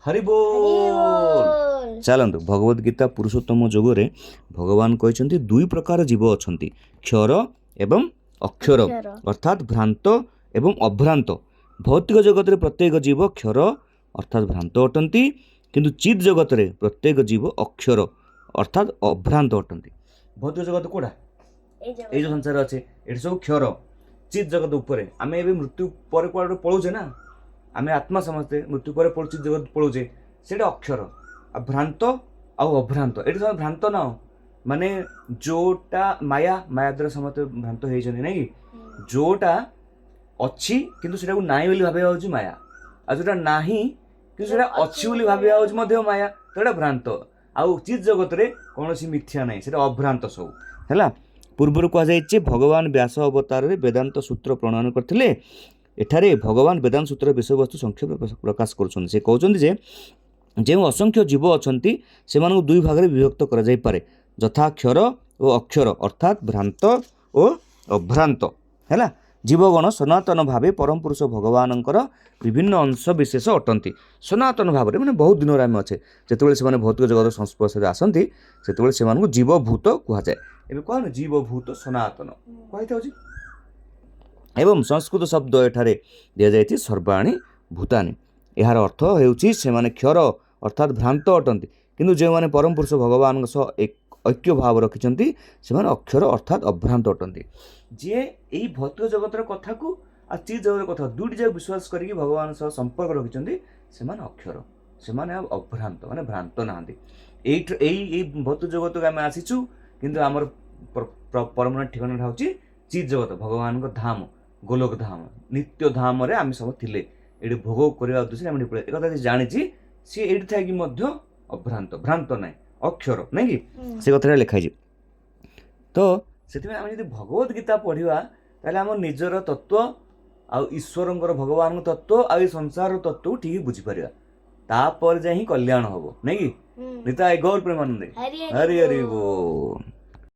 हरि बोल। चलतु भगवद गीता पुरुषोत्तम जोगरे भगवान कहते दुई प्रकार जीव अच्छा क्षर एवं अक्षर अर्थात भ्रांत एवं अभ्रांत। भौतिक जगत में प्रत्येक जीव क्षर अर्थात भ्रांत अटंती किंतु चित जगत में प्रत्येक जीव अक्षर अर्थात अभ्रांत अटंती। भौतिक जगत कोड़ा ये जो संसार अच्छे ये सब क्षर चित जगत उपर आम ए मृत्यु पर कुआड़े पलुचे ना आम आत्मा समस्ते मृत्यु पर चित जगत पलुचे से अक्षर आ भ्रांत अभ्रांत ये सब भ्रांत ना माने जोटा माया माया द्वारा समस्त भ्रांत होती ना कि जोटा अच्छी किंतु सेटा को नाई बोली भाबा होची माया आ जोटा नाही किंतु सेटा अच्छी बोली भाबा होची मध्य माया तो भ्रांत आउ चित जगत रे कोनोसी मिथ्या नहीं सेटा अभ्रांत सब हैला। पूर्वर कहुई भगवान व्यास अवतार वेदांत सूत्र प्रणयन करते एठारे भगवान वेदांत सूत्र विषय वस्तु संक्षेप प्रकाश कर जो असंख्य जीव अच्छा से दुई भाग में विभक्त कर यथा क्षर और अक्षर अर्थात भ्रांत और अभ्रांत है। जीवगण सनातन भाव परम पुरुष भगवान विभिन्न अंश विशेष अटंती सनातन भाव में बहुत दिन आम अच्छे जो से भौतिक जगत संस्पर्श आसती से जीवभूत कहुए एवं कह जीवभूत सनातन कही एवं संस्कृत शब्द एठारे दि जाए सर्वाणी भूतानी यार अर्थ होने क्षर अर्थात भ्रांत अटंती किंतु जो मैंने परम पुरुष भगवान एक ऐक्य भाव रखिंट से अक्षर अर्थात अभ्रांत अटंती जी यही भौतिक जगतर कथा को आ चिज जगत कथा दुईट जाक विश्वास करके भगवान सह संपर्क रखिंट से अक्षर से अभ्रांत माने भ्रांत ना भौतिक जगत को आम आसीचु किंतु आमर परमानेंट ठिकाना हूँ चिज जगत भगवान धाम गोलोक धाम नित्य धाम रे आम सब थिले ये भोग करने उद्देश्य आम एक जानी सी ये थी अभ्रांत भ्रांत ना अक्षर नहीं कि से कथा लिखाई तो से भगवद गीता पढ़ा ताले आम निजर तत्व आ ईश्वर भगवान तत्व आ संसार तत्व ठीक बुझीपर तापर जा कल्याण हम नहीं कि निताय गौर प्रेमानंदे हरि हरि बोल।